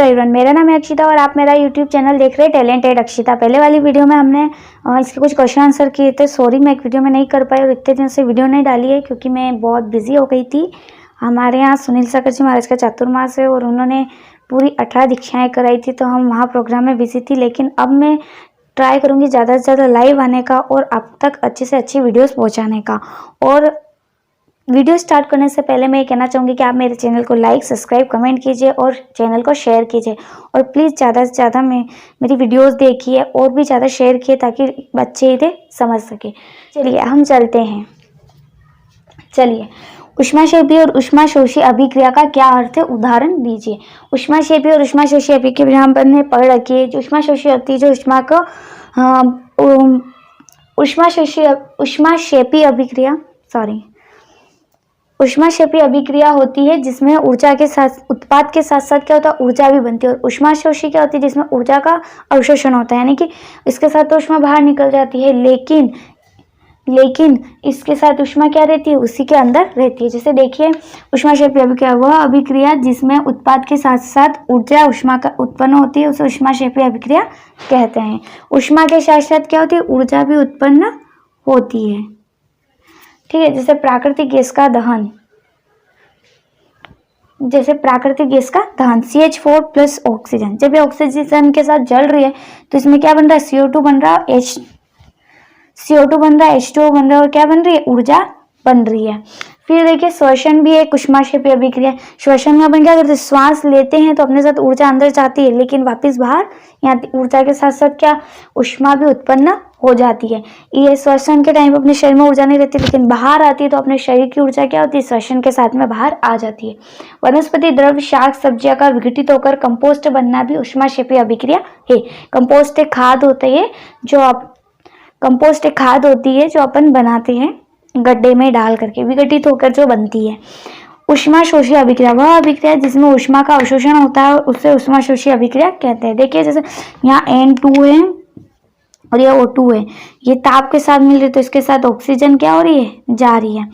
Everyone, मेरा नाम है अक्षिता और आप मेरा यूट्यूब चैनल देख रहे हैं टैलेंटेड अक्षिता। पहले वाली वीडियो में हमने इसके कुछ क्वेश्चन आंसर किए थे। सॉरी मैं एक वीडियो में नहीं कर पाई और इतने दिन से वीडियो नहीं डाली है क्योंकि मैं बहुत बिजी हो गई थी। हमारे यहाँ सुनील सागर जी महाराज का चातुर्मास है और उन्होंने पूरी 18 दीक्षाएँ कराई थी, तो हम वहाँ प्रोग्राम में बिजी थी। लेकिन अब मैं ट्राई करूँगी ज़्यादा से ज़्यादा लाइव आने का और आप तक अच्छी से अच्छी वीडियोज़ पहुँचाने का। और वीडियो स्टार्ट करने से पहले मैं ये कहना चाहूँगी कि आप मेरे चैनल को लाइक, सब्सक्राइब, कमेंट कीजिए और चैनल को शेयर कीजिए। और प्लीज़ ज़्यादा से ज़्यादा मेरी वीडियोस देखिए और भी ज़्यादा शेयर किए ताकि बच्चे इन्हें समझ सके। चलिए हम चलते हैं। चलिए, ऊष्माक्षेपी और ऊष्माशोषी अभिक्रिया का क्या अर्थ है, उदाहरण दीजिए। ऊष्माक्षेपी और ऊष्माशोषी अभिक्रिया हमने पढ़ रखी है। जो ऊष्माशोषी होती है, जो ऊष्मा को ऊष्माक्षेपी अभिक्रिया होती है जिसमें ऊर्जा के साथ उत्पाद के साथ साथ क्या होता है, ऊर्जा भी बनती है। और ऊष्माशोषी क्या होती है, जिसमें ऊर्जा का अवशोषण होता है, यानी कि इसके साथ तो ऊष्मा बाहर निकल जाती है लेकिन इसके साथ ऊष्मा क्या रहती है, उसी के अंदर रहती है। जैसे देखिए, ऊष्माक्षेपी अभिक्रिया वह अभिक्रिया जिसमें उत्पाद के साथ साथ ऊर्जा ऊष्मा का उत्पन्न होती है, उसे ऊष्माक्षेपी अभिक्रिया कहते हैं। ऊष्मा के साथ साथ क्या होती है, ऊर्जा भी उत्पन्न होती है। ठीक है, जैसे प्राकृतिक गैस का दहन, CH4 प्लस ऑक्सीजन, जब ये ऑक्सीजन के साथ जल रही है तो इसमें क्या बन रहा है, CO2 बन रहा है, CO2 बन रहा है, H2O बन रहा है और क्या बन रही है, ऊर्जा बन रही है। फिर देखिए, श्वसन भी एक ऊष्माक्षेपी अभिक्रिया। श्वसन में अपन क्या करते हैं, श्वास लेते हैं तो अपने साथ ऊर्जा अंदर जाती है लेकिन वापस बाहर यहाँ ऊर्जा के साथ साथ क्या, ऊष्मा भी उत्पन्न हो जाती है। ये श्वसन के टाइम पे अपने शरीर में ऊर्जा नहीं रहती लेकिन बाहर आती है, तो अपने शरीर की ऊर्जा क्या होती है, श्वसन के साथ में बाहर आ जाती है। वनस्पति द्रव्य, शाक सब्जियां का विघटित होकर कंपोस्ट बनना भी ऊष्माक्षेपी अभिक्रिया है। कंपोस्ट एक खाद होती है जो अपन बनाते हैं गड्ढे में डाल करके, विघटित होकर जो बनती है। ऊष्माशोषी अभिक्रिया वह अभिक्रिया जिसमें ऊष्मा का अवशोषण होता है और उसे ऊष्माशोषी अभिक्रिया कहते हैं। देखिए, जैसे यहाँ N2 है और ये O2 है, ये ताप के साथ मिल रही है तो इसके साथ ऑक्सीजन क्या हो रही है, जा रही है।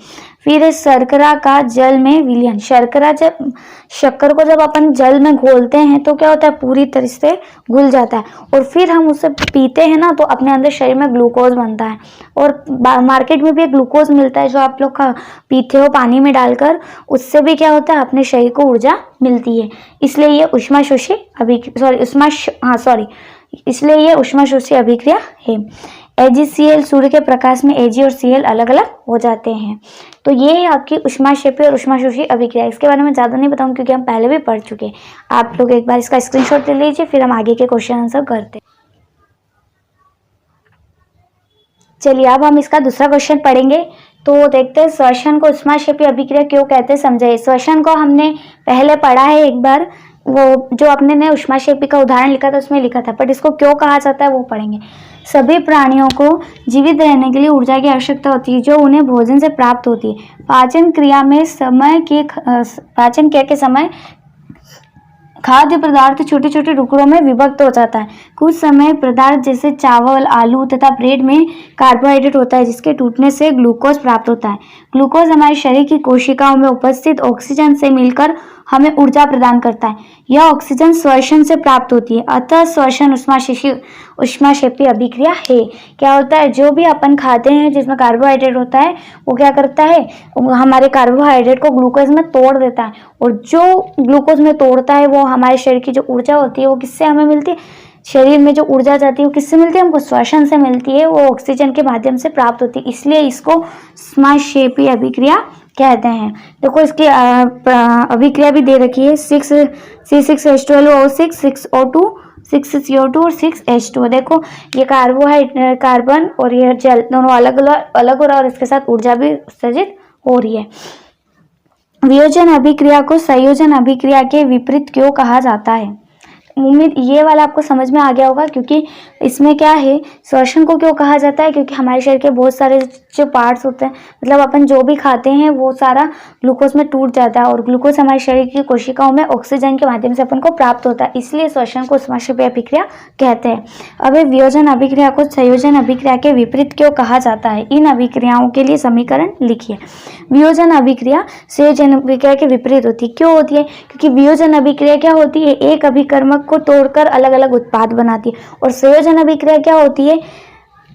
फिर शर्करा का जल में विलयन, शक्कर को जब अपन जल में घोलते हैं तो क्या होता है, पूरी तरह से घुल जाता है और फिर हम उसे पीते हैं ना, तो अपने अंदर शरीर में ग्लूकोज बनता है। और मार्केट में भी एक ग्लूकोज मिलता है जो आप लोग पीते हो पानी में डालकर, उससे भी क्या होता है, अपने शरीर को ऊर्जा मिलती है। इसलिए ये ऊष्माशोषी अभिक्रिया है। AgCl, सूर्य के प्रकाश में Ag और Cl अलग अलग हो जाते हैं। तो ये है आपकी ऊष्माक्षेपी और ऊष्माशोषी अभिक्रिया। इसके बारे में ज़्यादा नहीं बताऊँ क्योंकि हम पहले भी पढ़ चुके हैं। आप लोग एक बार इसका स्क्रीनशॉट ले लीजिए, फिर हम आगे के क्वेश्चन आंसर करते हैं। चलिए, अब हम इसका दूसरा क्वेश्चन पढ़ेंगे। तो देखते हैं, श्वसन को ऊष्माक्षेपी अभिक्रिया क्यों कहते हैं, समझाइए। श्वसन को हमने पहले पढ़ा है एक बार, वो जो अपने ने ऊष्माक्षेपी का उदाहरण लिखा था उसमें लिखा था, बट इसको क्यों कहा जाता है वो पढ़ेंगे। सभी प्राणियों को जीवित रहने के लिए ऊर्जा की आवश्यकता होती है जो उन्हें भोजन से प्राप्त होती है। पाचन क्रिया के समय खाद्य पदार्थ छोटे छोटे टुकड़ों में विभक्त हो जाता है। कुछ समय पदार्थ जैसे चावल, आलू तथा ब्रेड में कार्बोहाइड्रेट होता है जिसके टूटने से ग्लूकोज प्राप्त होता है। ग्लूकोज हमारे शरीर की कोशिकाओं में उपस्थित ऑक्सीजन से मिलकर हमें ऊर्जा प्रदान करता है। यह ऑक्सीजन श्वसन से प्राप्त होती है, अतः श्वसन ऊष्माक्षेपी अभिक्रिया है। क्या होता है, जो भी अपन खाते हैं जिसमें कार्बोहाइड्रेट होता है वो क्या करता है, हमारे कार्बोहाइड्रेट को ग्लूकोज में तोड़ देता है और जो ग्लूकोज में तोड़ता है वो हमारे शरीर की जो ऊर्जा होती है वो किससे हमें मिलती है, शरीर में जो ऊर्जा जाती है वो किससे मिलती है, हमको श्वसन से मिलती है, वो ऑक्सीजन के माध्यम से प्राप्त होती है। इसलिए इसको ऊष्माक्षेपी अभिक्रिया कहते हैं। देखो, इसकी अभिक्रिया भी दे रखी है, 6C6H12O6, 6O2, 6CO2 और 6H2। देखो, ये कार्बन और ये जल दोनों अलग हो रहा है और इसके साथ ऊर्जा भी उत्सर्जित हो रही है। वियोजन अभिक्रिया को संयोजन अभिक्रिया के विपरीत क्यों कहा जाता है। उम्मीद ये वाला आपको समझ में आ गया होगा, क्योंकि इसमें क्या है, श्वसन को क्यों कहा जाता है, क्योंकि हमारे शरीर के बहुत सारे जो पार्ट्स होते हैं, मतलब अपन जो भी खाते हैं वो सारा ग्लूकोज में टूट जाता है, और ग्लूकोज हमारे शरीर की कोशिकाओं में ऑक्सीजन के माध्यम से अपन को प्राप्त होता है, इसलिए श्वसन को ऊष्माक्षेपीय अभिक्रिया कहते हैं। अब वियोजन अभिक्रिया को संयोजन अभिक्रिया के विपरीत क्यों कहा जाता है? इन अभिक्रियाओं के लिए समीकरण लिखिए। वियोजन अभिक्रिया संयोजन अभिक्रिया के विपरीत होती है। क्यों होती है? क्योंकि वियोजन अभिक्रिया क्या होती है, एक अभिकर्मक को तोड़कर अलग अलग उत्पाद बनाती है, और संयोजन अभिक्रिया क्या होती है,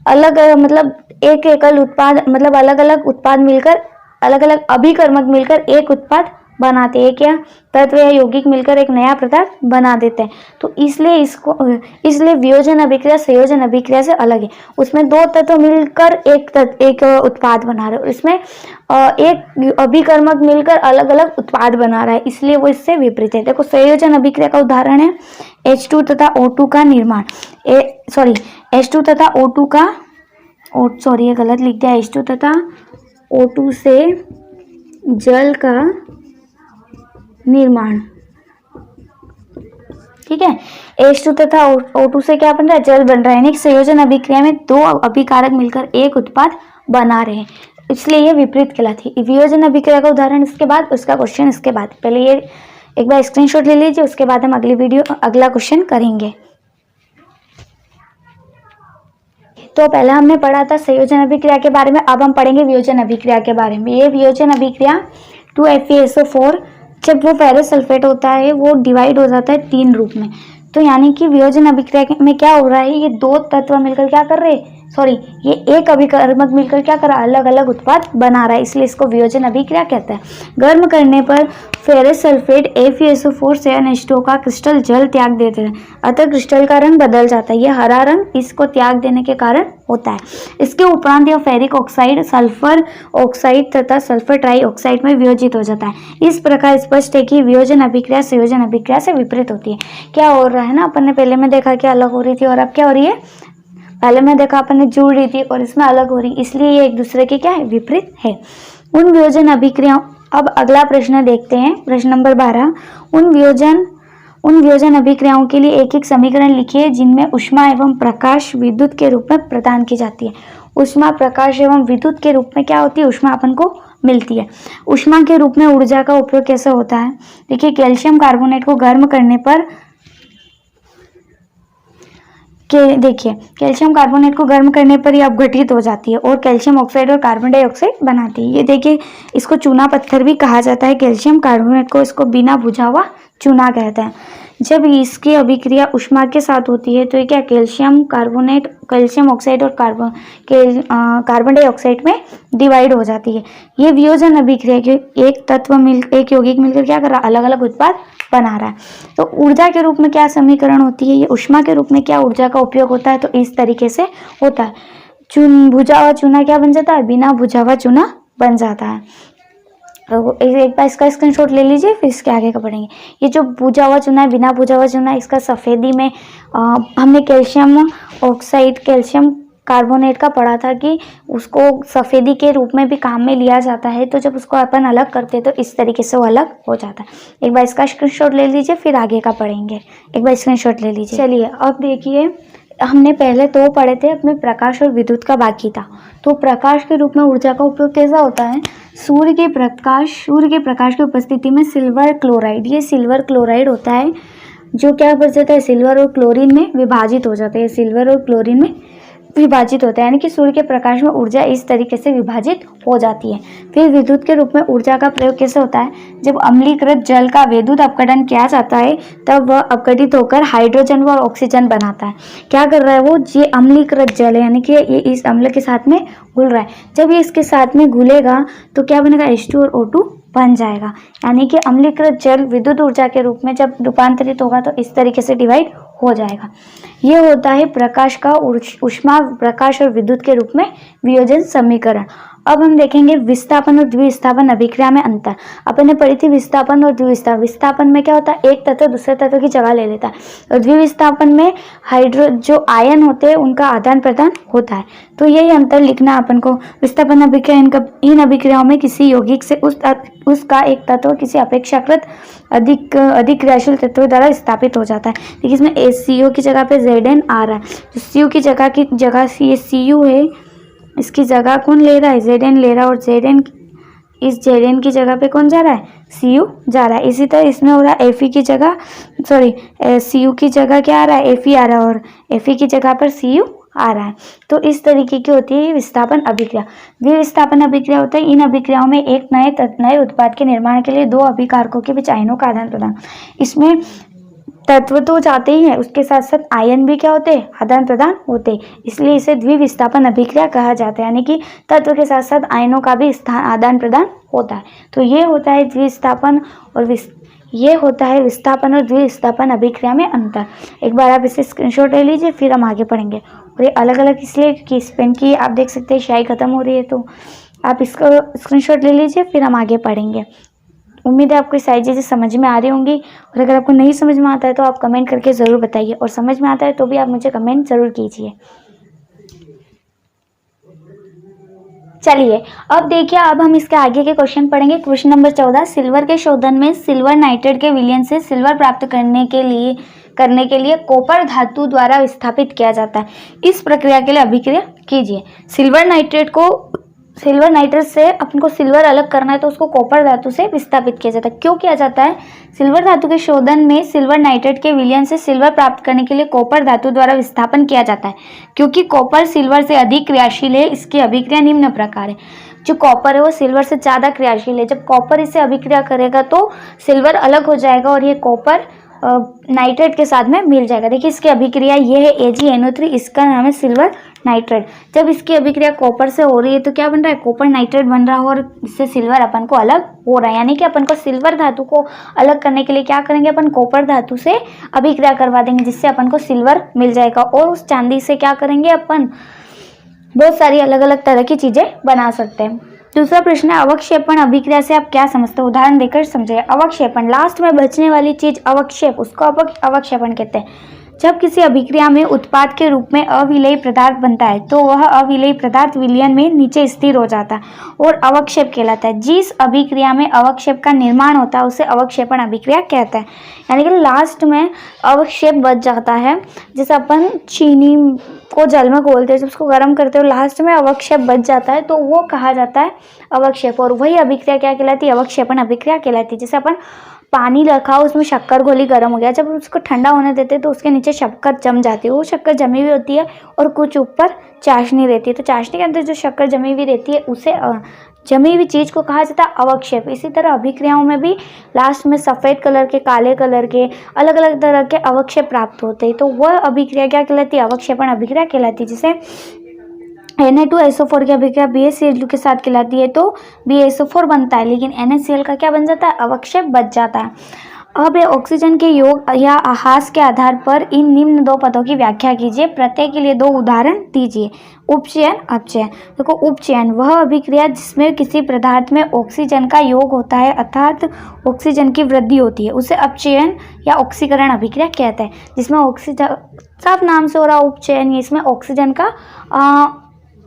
अलग मतलब एक एकल उत्पाद, मतलब अलग अलग उत्पाद मिलकर, अलग अलग अभिकर्मक मिलकर एक उत्पाद बनाते हैं, क्या तत्व या यौगिक मिलकर एक नया पदार्थ बना देते हैं। तो इसलिए वियोजन अभिक्रिया संयोजन अभिक्रिया से अलग है। उसमें दो तत्व मिलकर एक उत्पाद बना रहे हैं, इसमें एक अभिकर्मक मिलकर अलग अलग उत्पाद बना रहा है, इसलिए वो इससे विपरीत है। देखो संयोजन अभिक्रिया का उदाहरण है H2 तथा O2 का निर्माण, H2 तथा O2 का ये गलत लिख दिया, H2 तथा O2 से जल का निर्माण, ठीक है। H2 तथा O2 से क्या बन रहा है, जल बन रहा है, यानी कि संयोजन अभिक्रिया में दो अभिकारक मिलकर एक उत्पाद बना रहे हैं, इसलिए ये विपरीत कहलाती है। वियोजन अभिक्रिया का उदाहरण इसके बाद, उसका क्वेश्चन इसके बाद, पहले ये एक बार स्क्रीनशॉट ले लीजिए, उसके बाद हम अगला क्वेश्चन करेंगे। तो पहले हमने पढ़ा था संयोजन अभिक्रिया के बारे में, अब हम पढ़ेंगे वियोजन अभिक्रिया के बारे में। ये वियोजन अभिक्रिया 2FeSO4 जब वो फेरस सल्फेट होता है वो डिवाइड हो जाता है 3 रूप में। तो यानी कि वियोजन अभिक्रिया में क्या हो रहा है, ये दो तत्व मिलकर क्या कर रहे हैं, ये एक अभिकर्मक मिलकर क्या कर रहा है, अलग अलग उत्पाद बना रहा है, इसलिए इसको वियोजन अभिक्रिया कहते हैं। गर्म करने पर फेरस सल्फेट FeSO4 से H2O का क्रिस्टल जल त्याग देते हैं, अतः क्रिस्टल का रंग बदल जाता है। यह हरा रंग इसको त्याग देने के कारण होता है। इसके उपरांत यह फेरिक ऑक्साइड, सल्फर ऑक्साइड तथा सल्फर ट्राईऑक्साइड में वियोजित हो जाता है। इस प्रकार स्पष्ट है कि वियोजन अभिक्रिया संयोजन अभिक्रिया से विपरीत होती है। क्या हो रहा है ना, अपन ने पहले में देखा कि अलग हो रही थी, और अब क्या हो रही है, पहले में देखा अपन ने जुड़ रही थी और इसमें अलग हो रही, इसलिए ये एक दूसरे के क्या है, विपरीत है। उन वियोजन अभिक्रियाओं, अब अगला प्रश्न देखते हैं, प्रश्न नंबर 12। उन वियोजन अभिक्रियाओं के लिए एक एक समीकरण लिखिए जिनमें ऊष्मा एवं प्रकाश विद्युत के रूप में प्रदान की जाती है। ऊष्मा, प्रकाश एवं विद्युत के रूप में क्या होती है, ऊष्मा अपन को मिलती है। ऊष्मा के रूप में ऊर्जा का उपयोग कैसे होता है, देखिए कैल्शियम कार्बोनेट को गर्म करने पर देखिए कैल्शियम कार्बोनेट को गर्म करने पर ये अपघटित हो जाती है और कैल्शियम ऑक्साइड और कार्बन डाइऑक्साइड बनाती है। ये देखिए इसको चूना पत्थर भी कहा जाता है, कैल्शियम कार्बोनेट को इसको बिना बुझा हुआ चूना कहते हैं। जब इसकी अभिक्रिया ऊष्मा के साथ होती है तो ये क्या, कैल्शियम कार्बोनेट कैल्शियम ऑक्साइड और कार्बन डाइऑक्साइड में डिवाइड हो जाती है। ये वियोजन अभिक्रिया के एक यौगिक मिलकर क्या कर रहा है, अलग अलग उत्पाद बना रहा है। तो ऊर्जा के रूप में क्या समीकरण होती है, ये ऊष्मा के रूप में क्या ऊर्जा का उपयोग होता है, तो इस तरीके से होता है। बुझा हुआ चूना क्या बन जाता है, बिना बुझा हुआ चूना बन जाता है। तो एक बार इसका स्क्रीनशॉट ले लीजिए, फिर इसके आगे का पढ़ेंगे। ये जो बुझा हुआ चूना है, बिना बुझा हुआ चूना, इसका सफ़ेदी में हमने कैल्शियम ऑक्साइड कैल्शियम कार्बोनेट का पढ़ा था कि उसको सफ़ेदी के रूप में भी काम में लिया जाता है। तो जब उसको अपन अलग करते हैं तो इस तरीके से वो अलग हो जाता है। एक बार इसका स्क्रीनशॉट ले लीजिए, फिर आगे का पढ़ेंगे। एक बार स्क्रीनशॉट ले लीजिए। चलिए अब देखिए, हमने पहले तो पढ़े थे अपने प्रकाश और विद्युत का, बाकी था। तो प्रकाश के रूप में ऊर्जा का उपयोग कैसा होता है, सूर्य के प्रकाश की उपस्थिति में सिल्वर क्लोराइड, ये सिल्वर क्लोराइड होता है जो क्या कर जाता है, सिल्वर और क्लोरीन में विभाजित हो जाता है। सिल्वर और क्लोरीन में विभाजित होता है, यानी कि सूर्य के प्रकाश में ऊर्जा इस तरीके से विभाजित हो जाती है। फिर विद्युत के रूप में ऊर्जा का प्रयोग कैसे होता है, जब अम्लीकृत जल का विद्युत अपघटन किया जाता है तब वह अपघटित होकर हाइड्रोजन व ऑक्सीजन बनाता है। क्या कर रहा है वो, ये अम्लीकृत जल है, यानी कि ये इस अम्ल के साथ में घुल रहा है। जब ये इसके साथ में घुलेगा तो क्या बनेगा, H2 और O2 बन जाएगा। यानी कि अम्लीकृत जल विद्युत ऊर्जा के रूप में जब रूपांतरित होगा तो इस तरीके से डिवाइड हो जाएगा। ये होता है प्रकाश का ऊष्मा, प्रकाश और विद्युत के रूप में वियोजन समीकरण। अब हम देखेंगे विस्थापन और द्विविस्थापन अभिक्रिया में अंतर। अपन ने पढ़ी थी विस्थापन और द्विविस्थापन। विस्थापन में क्या होता है, एक तत्व दूसरे तत्व की जगह ले लेता है, और द्विविस्थापन में जो आयन होते हैं उनका आदान प्रदान होता है। तो यही अंतर लिखना अपन को। विस्थापन अभिक्रिया, इन अभिक्रियाओं में किसी यौगिक से उसका एक तत्व किसी अपेक्षाकृत अधिक क्रियाशील तत्व द्वारा स्थापित हो जाता है। देखिए इसमें CO की जगह पे Zn आ रहा है, तो CO की जगह ये Cu है, इसकी जगह कौन ले रहा है, Zn ले रहा है, और Zn इस Zn की जगह पे कौन जा रहा है, Cu जा रहा है। इसी तरह इसमें हो रहा है Fe की जगह Cu की जगह क्या आ रहा है, Fe आ रहा है, और Fe की जगह पर Cu आ रहा है। तो इस तरीके की होती है विस्थापन अभिक्रिया। द्विविस्थापन अभिक्रिया होता है, इन अभिक्रियाओं में एक नए उत्पाद के निर्माण के लिए दो अभिकारकों के बीच आयनों का आदान प्रदान। इसमें तत्व तो जाते ही है, उसके साथ साथ आयन भी क्या होते हैं, आदान प्रदान होते हैं, इसलिए इसे द्विविस्थापन अभिक्रिया कहा जाता है। यानी कि तत्व के साथ साथ आयनों का भी आदान प्रदान होता है। तो ये होता है द्विविस्थापन और ये होता है विस्थापन और द्विविस्थापन अभिक्रिया में अंतर। एक बार आप इसे स्क्रीनशॉट ले लीजिए, फिर हम आगे पढ़ेंगे। और ये अलग अलग इसलिए क्योंकि इस पेन की आप देख सकते हैं स्याही खत्म हो रही है, तो आप इसका स्क्रीनशॉट ले लीजिए, फिर हम आगे पढ़ेंगे। उम्मीद है आपको सारी चीज़ें समझ में आ रही होंगी, और अगर आपको नहीं समझ में आता है तो आप कमेंट करके ज़रूर बताइए, और समझ में आता है तो भी आप मुझे कमेंट ज़रूर कीजिए। चलिए अब देखिए, अब हम इसके आगे के क्वेश्चन पढ़ेंगे। क्वेश्चन नंबर 14, सिल्वर के शोधन में सिल्वर नाइट्रेट के विलयन से सिल्वर प्राप्त करने के लिए कॉपर धातु द्वारा विस्थापित किया जाता है। इस प्रक्रिया के लिए अभिक्रिया कीजिए। सिल्वर नाइट्रेट से अपन को सिल्वर अलग करना है तो उसको कॉपर धातु से विस्थापित किया जाता है। क्यों किया जाता है, सिल्वर धातु के शोधन में सिल्वर नाइट्रेट के विलयन से सिल्वर प्राप्त करने के लिए कॉपर धातु द्वारा विस्थापन किया जाता है, क्योंकि कॉपर सिल्वर से अधिक क्रियाशील है। इसकी अभिक्रिया निम्न प्रकार है। जो कॉपर है वो सिल्वर से ज़्यादा क्रियाशील है। जब कॉपर इसे अभिक्रिया करेगा तो सिल्वर अलग हो जाएगा और ये कॉपर नाइट्रेट के साथ में मिल जाएगा। देखिए इसकी अभिक्रिया ये है AgNO3, इसका नाम है सिल्वर नाइट्रेट। जब इसकी अभिक्रिया कॉपर से हो रही है तो क्या बन रहा है, कॉपर नाइट्रेट बन रहा है, और इससे सिल्वर अपन को अलग हो रहा है। यानी कि अपन को सिल्वर धातु को अलग करने के लिए क्या करेंगे, अपन कॉपर धातु से अभिक्रिया करवा देंगे, जिससे अपन को सिल्वर मिल जाएगा। और उस चांदी से क्या करेंगे, अपन बहुत सारी अलग अलग तरह की चीज़ें बना सकते हैं। दूसरा प्रश्न है, अवक्षेपण अभिक्रिया से आप क्या समझते हो, उदाहरण देकर समझिए। अवक्षेपण, लास्ट में बचने वाली चीज अवक्षेप, उसको अवक्षेपण कहते हैं। जब किसी अभिक्रिया में उत्पाद के रूप में अविलेयी पदार्थ बनता है तो वह अविलेयी पदार्थ विलयन में नीचे स्थिर हो जाता है और अवक्षेप कहलाता है। जिस अभिक्रिया में अवक्षेप का निर्माण होता है उसे अवक्षेपण अभिक्रिया कहता है। यानी कि लास्ट में अवक्षेप बच जाता है। जैसे अपन चीनी को जल में घोलते हैं, जब उसको गर्म करते हो लास्ट में अवक्षेप बच जाता है तो वो कहा जाता है अवक्षेप। और वही अभिक्रिया क्या कहलाती है, अवक्षेपण अभिक्रिया कहलाती है। जैसे अपन पानी रखा, उसमें शक्कर घोली गर्म हो गया, जब उसको ठंडा होने देते हैं तो उसके नीचे शक्कर जम जाती है। वो शक्कर जमी हुई होती है और कुछ ऊपर चाशनी रहती है, तो चाशनी के अंदर जो शक्कर जमी हुई रहती है उसे जमी हुई चीज़ को कहा जाता है अवक्षेप। इसी तरह अभिक्रियाओं में भी लास्ट में सफ़ेद कलर के, काले कलर के, अलग अलग तरह के अवक्षेप प्राप्त होते हैं, तो वह अभिक्रिया क्या कहलाती है, अवक्षेपण अभिक्रिया कहलाती है। जैसे Na2SO4 की अभिक्रिया BaCl2 के साथ कहलाती है तो BaSO4 बनता है, लेकिन NaCl का क्या बन जाता है, अवक्षेप बच जाता है। अब ऑक्सीजन के योग या आहास के आधार पर इन निम्न दो पदों की व्याख्या कीजिए। प्रत्येक के लिए दो उदाहरण दीजिए। उपचयन, अपचयन। देखो उपचयन वह अभिक्रिया जिसमें किसी पदार्थ में ऑक्सीजन का योग होता है अर्थात ऑक्सीजन की वृद्धि होती है, उसे अपचयन या ऑक्सीकरण अभिक्रिया कहते हैं। जिसमें ऑक्सीजन, साफ नाम से हो रहा उपचयन, इसमें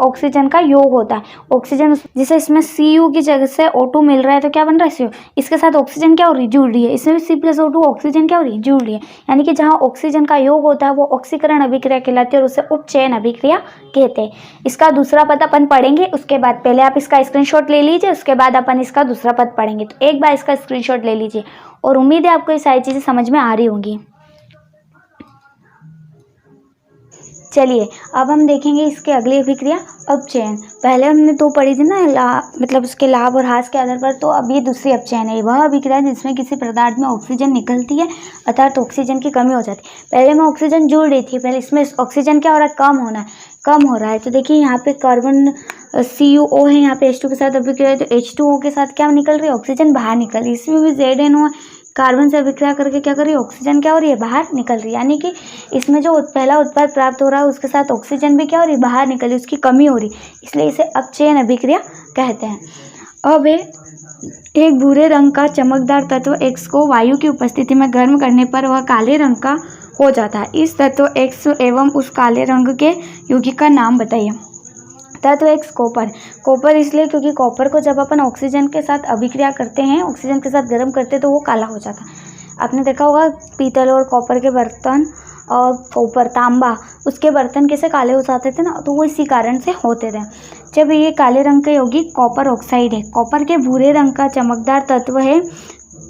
ऑक्सीजन का योग होता है। ऑक्सीजन, जैसे इसमें Cu की जगह से O2 मिल रहा है तो क्या बन रहा है CO, इसके साथ ऑक्सीजन क्या हो रही है, जुड़ रही है। इसमें भी C+O2 ऑक्सीजन क्या हो रही है, जुड़ रही है। यानी कि जहाँ ऑक्सीजन का योग होता है वो ऑक्सीकरण अभिक्रिया कहलाती है और उसे उपचयन अभिक्रिया कहते हैं। इसका दूसरा पद अपन पढ़ेंगे, उसके बाद पहले आप इसका स्क्रीनशॉट ले लीजिए, उसके बाद अपन इसका दूसरा पद पढ़ेंगे। तो एक बार इसका स्क्रीनशॉट ले लीजिए और उम्मीद है आपको ये सारी चीज़ें समझ में आ रही होंगी। चलिए अब हम देखेंगे इसके अगली अभिक्रिया अपचयन। पहले हमने दो पढ़ी थी ना, मतलब उसके लाभ और ह्रास के आधार पर, तो अब ये दूसरी अपचयन है। वह अभिक्रिया जिसमें किसी पदार्थ में ऑक्सीजन निकलती है अर्थात ऑक्सीजन की कमी हो जाती है। पहले में ऑक्सीजन जुड़ रही थी, पहले इसमें ऑक्सीजन क्या हो रहा है, कम हो रहा है। तो देखिए यहाँ पे कार्बन CuO है, यहाँ पे H2 के साथ अभिक्रिया है तो H2O के साथ क्या निकल रही है, ऑक्सीजन बाहर निकल रही है। इसमें भी ZNO है, कार्बन से अभिक्रिया करके क्या कर रही है, ऑक्सीजन क्या हो रही है, बाहर निकल रही है। यानी कि इसमें जो पहला उत्पाद प्राप्त हो रहा है उसके साथ ऑक्सीजन भी क्या हो रही है, बाहर निकल रही है, उसकी कमी हो रही, इसलिए इसे अपचयन अभिक्रिया कहते हैं। अब एक भूरे रंग का चमकदार तत्व X को वायु की उपस्थिति में गर्म करने पर वह काले रंग का हो जाता है। इस तत्व X एवं उस काले रंग के यौगिक का नाम बताइए। तत्व X कॉपर इसलिए क्योंकि कॉपर को जब अपन ऑक्सीजन के साथ अभिक्रिया करते हैं, ऑक्सीजन के साथ गर्म करते हैं तो वो काला हो जाता है। आपने देखा होगा पीतल और कॉपर के बर्तन और कॉपर तांबा उसके बर्तन कैसे काले हो जाते थे ना, तो वो इसी कारण से होते थे। जब ये काले रंग के होगी कॉपर ऑक्साइड है, कॉपर के भूरे रंग का चमकदार तत्व है,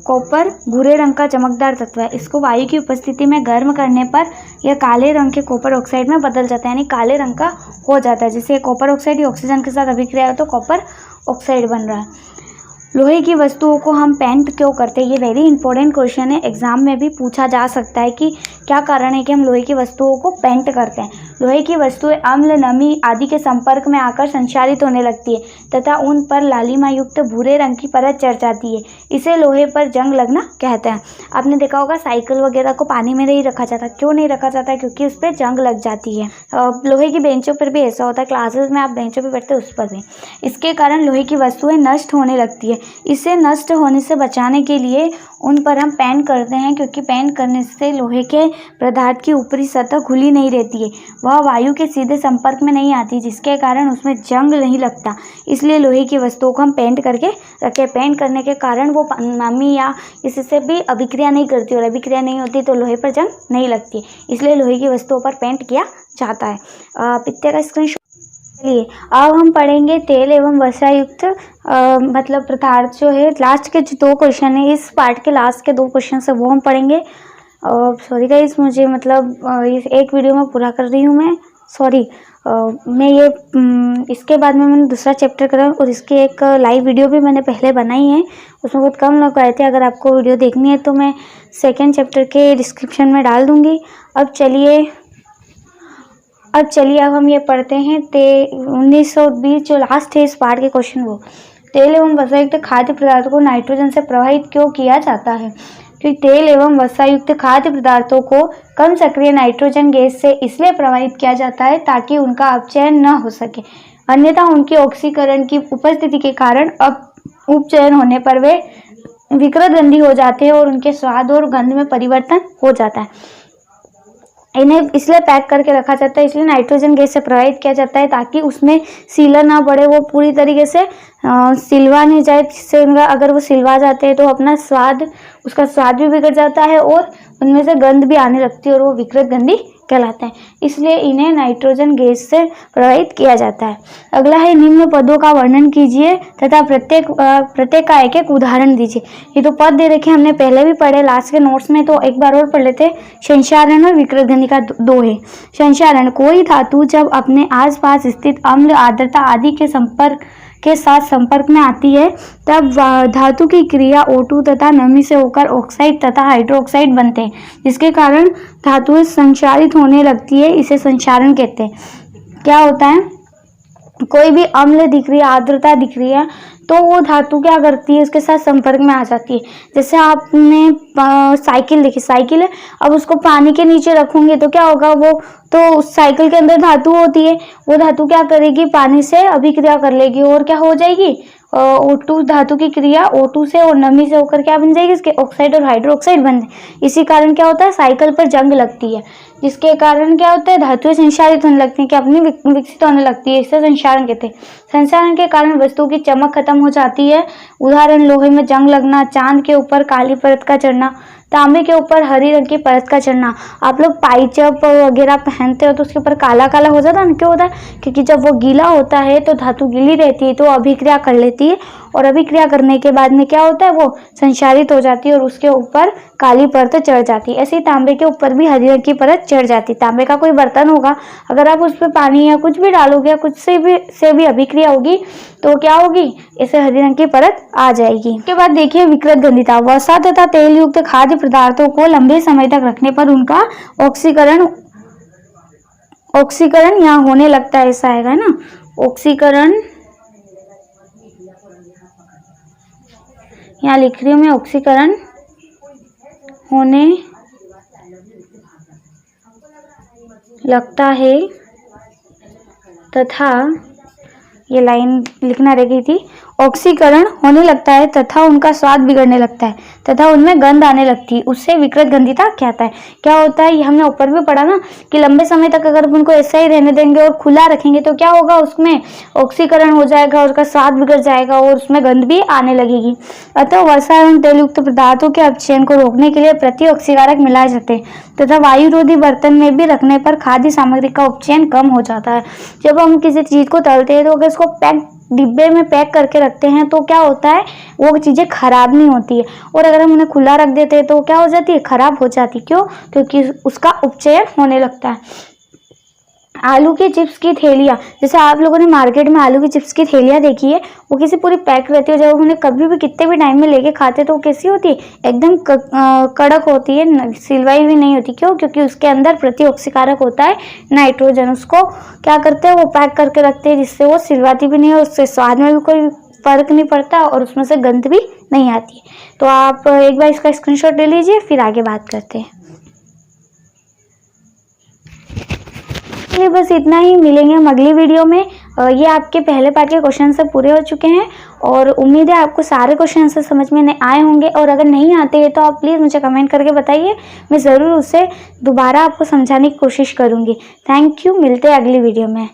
कॉपर भूरे रंग का चमकदार तत्व है। इसको वायु की उपस्थिति में गर्म करने पर यह काले रंग के कॉपर ऑक्साइड में बदल जाता है, यानी काले रंग का हो जाता है। जैसे कॉपर ऑक्साइड ऑक्सीजन के साथ अभिक्रिया है तो कॉपर ऑक्साइड बन रहा है। लोहे की वस्तुओं को हम पेंट क्यों करते हैं, ये वेरी इंपॉर्टेंट क्वेश्चन है, एग्जाम में भी पूछा जा सकता है कि क्या कारण है कि हम लोहे की वस्तुओं को पेंट करते हैं। लोहे की वस्तुएं अम्ल, नमी आदि के संपर्क में आकर संक्षारित होने लगती है तथा उन पर लालिमा युक्त भूरे रंग की परत चढ़ जाती है, इसे लोहे पर जंग लगना कहते हैं। आपने देखा होगा साइकिल वगैरह को पानी में नहीं रखा जाता, क्यों नहीं रखा जाता है, क्योंकि उस पर जंग लग जाती है। लोहे की बेंचों पर भी ऐसा होता है, क्लासेस में आप बेंचों पर बैठते हैं उस पर भी। इसके कारण लोहे की वस्तुएं नष्ट होने लगती है। इसे नष्ट होने से बचाने के लिए उन पर हम पेंट करते हैं, क्योंकि पेंट करने से लोहे के पदार्थ की ऊपरी सतह खुली नहीं रहती है, वह वायु के सीधे संपर्क में नहीं आती, जिसके कारण उसमें जंग नहीं लगता। इसलिए लोहे की वस्तुओं को हम पेंट करके रखें। पेंट करने के कारण वो नमी या इससे भी अभिक्रिया नहीं करती, और अभिक्रिया नहीं होती तो लोहे पर जंग नहीं लगती, इसलिए लोहे की वस्तुओं पर पेंट किया जाता है। पिक्चर का स्क्रीनशॉट। चलिए अब हम पढ़ेंगे तेल एवं वसा युक्त मतलब पदार्थ जो है। लास्ट के जो 2 क्वेश्चन है, इस पार्ट के लास्ट के 2 क्वेश्चन है वो हम पढ़ेंगे। सॉरी गाइस, मुझे मतलब इस एक वीडियो में पूरा कर रही हूँ मैं, सॉरी। मैं ये इसके बाद में मैंने दूसरा चैप्टर करा और इसकी एक लाइव वीडियो भी मैंने पहले बनाई है, उसमें बहुत कम लोग आए थे। अगर आपको वीडियो देखनी है तो मैं सेकेंड चैप्टर के डिस्क्रिप्शन में डाल दूँगी। अब चलिए अब हम ये पढ़ते हैं 1920 जो लास्ट है इस पार्ट के क्वेश्चन वो। तेल एवं वसायुक्त खाद्य पदार्थों को नाइट्रोजन से प्रभावित क्यों किया जाता है? क्योंकि तेल एवं वसायुक्त खाद्य पदार्थों को कम सक्रिय नाइट्रोजन गैस से इसलिए प्रभावित किया जाता है ताकि उनका अपचयन न हो सके, अन्यथा उनके ऑक्सीकरण की उपस्थिति के कारण उपचयन होने पर वे विकृत गंधी हो जाते हैं और उनके स्वाद और गंध में परिवर्तन हो जाता है। इन्हें इसलिए पैक करके रखा जाता है, इसलिए नाइट्रोजन गैस से प्रभावित किया जाता है ताकि उसमें सीलन ना बढ़े, वो पूरी तरीके से सिलवा नहीं जाए, जिससे उनका अगर वो सिलवा जाते हैं तो अपना स्वाद, उसका स्वाद भी बिगड़ जाता है और उनमें से गंध भी आने लगती है और वो विकृत गंधी कहलाते हैं। इसलिए इन्हें नाइट्रोजन गैस से प्रभावित किया जाता है। अगला है निम्न पदों का वर्णन कीजिए तथा प्रत्येक का एक एक उदाहरण दीजिए। ये तो पद दे रखे हमने पहले भी पढ़े लास्ट के नोट्स में, तो एक बार और पढ़ लेते। संक्षारण और विकृत गंधी का 2 है। संक्षारण, कोई धातु जब अपने आसपास स्थित अम्ल, आर्द्रता आदि के साथ संपर्क में आती है तब धातु की क्रिया O2 तथा नमी से होकर ऑक्साइड तथा हाइड्रोक्साइड बनते हैं, जिसके कारण धातुएं संक्षारित होने लगती है, इसे संक्षारण कहते हैं। क्या होता है, कोई भी अम्ल दिख रही है, आर्द्रता दिख रही है, तो वो धातु क्या करती है, उसके साथ संपर्क में आ जाती है। जैसे आपने साइकिल देखी, साइकिल है, अब उसको पानी के नीचे रखोगे तो क्या होगा, वो तो उस साइकिल के अंदर धातु होती है, वो धातु क्या करेगी, पानी से अभिक्रिया कर लेगी और क्या हो जाएगी, O2 धातु की क्रिया O2 से और नमी से होकर क्या बन जाएगी, इसके ऑक्साइड और हाइड्रोक्साइड बन जाए। इसी कारण क्या होता है, साइकिल पर जंग लगती है, जिसके कारण क्या होता है, धातुएं संक्षारित होने लगती हैं, कि अपनी विकसित होने लगती है, इसे संक्षारण कहते हैं। संक्षारण के कारण वस्तु की चमक खत्म हो जाती है। उदाहरण, लोहे में जंग लगना, चांद के ऊपर काली परत का चढ़ना, तांबे के ऊपर हरी रंग की परत का चढ़ना। आप लोग पाइचप वगैरह पहनते हो तो उसके ऊपर काला काला हो जाता है ना, क्यों होता है, क्योंकि जब वो गीला होता है तो धातु गीली रहती है तो अभिक्रिया कर लेती है, और अभिक्रिया करने के बाद में क्या होता है, वो संक्षारित हो जाती है और उसके ऊपर काली परत चढ़ जाती है। ऐसे ही तांबे के ऊपर भी हरी रंग की परत चढ़ जाती है। तांबे का कोई बर्तन होगा, अगर आप उस पर पानी या कुछ भी डालोगे या कुछ से भी अभिक्रिया होगी तो क्या होगी, ऐसे हरी रंग की परत आ जाएगी। उसके बाद देखिए विकृत गंधिता। वसा तथा तेल युक्त खाद्य पदार्थों को लंबे समय तक रखने पर उनका ऑक्सीकरण यहाँ होने लगता है, ऐसा आएगा ना, ऑक्सीकरण यहाँ लिख रही हूँ मैं, ऑक्सीकरण होने लगता है तथा ये लाइन लिखना रह गई थी, ऑक्सीकरण होने लगता है तथा उनका स्वाद बिगड़ने लगता है तथा उनमें गंध आने लगती है, उससे विकृत गंधिता कहता है। क्या होता है, ये हमने ऊपर भी पढ़ा ना कि लंबे समय तक अगर उनको ऐसा ही रहने देंगे और खुला रखेंगे तो क्या होगा, उसमें ऑक्सीकरण हो जाएगा, उसका स्वाद बिगड़ जाएगा और उसमें गंध भी आने लगेगी। अतः वसा एवं तेलयुक्त पदार्थों के अपचयन को रोकने के लिए प्रतिऑक्सीकारक मिलाए जाते हैं तथा वायुरोधी बर्तन में भी रखने पर खाद्य सामग्री का उपचयन कम हो जाता है। जब हम किसी चीज को तलते हैं तो अगर इसको पैक डिब्बे में पैक करके रखते हैं तो क्या होता है, वो चीज़ें खराब नहीं होती है, और अगर हम उन्हें खुला रख देते हैं तो क्या हो जाती है, खराब हो जाती है। क्यों? क्योंकि उसका उपचयन होने लगता है। आलू की चिप्स की थैलियाँ, जैसे आप लोगों ने मार्केट में आलू की चिप्स की थैलियाँ देखी है, वो किसी पूरी पैक रहती है। जब उन्हें कभी भी कितने भी टाइम में लेके खाते तो वो कैसी होती है, एकदम कड़क होती है, सिलवाई भी नहीं होती। क्यों? क्योंकि उसके अंदर प्रतिऑक्सीकारक होता है नाइट्रोजन। उसको क्या करते हैं, वो पैक करके रखते हैं जिससे वो सिलवाती भी नहीं है, उससे स्वाद में भी कोई फर्क नहीं पड़ता और उसमें से गंध भी नहीं आती है। तो आप एक बार इसका स्क्रीनशॉट ले लीजिए, फिर आगे बात करते हैं। बस इतना ही, मिलेंगे हम अगली वीडियो में। ये आपके पहले पार्ट के क्वेश्चन से पूरे हो चुके हैं और उम्मीद है आपको सारे क्वेश्चन से समझ में आए होंगे, और अगर नहीं आते हैं तो आप प्लीज़ मुझे कमेंट करके बताइए, मैं ज़रूर उसे दोबारा आपको समझाने की कोशिश करूँगी। थैंक यू, मिलते हैं अगली वीडियो में।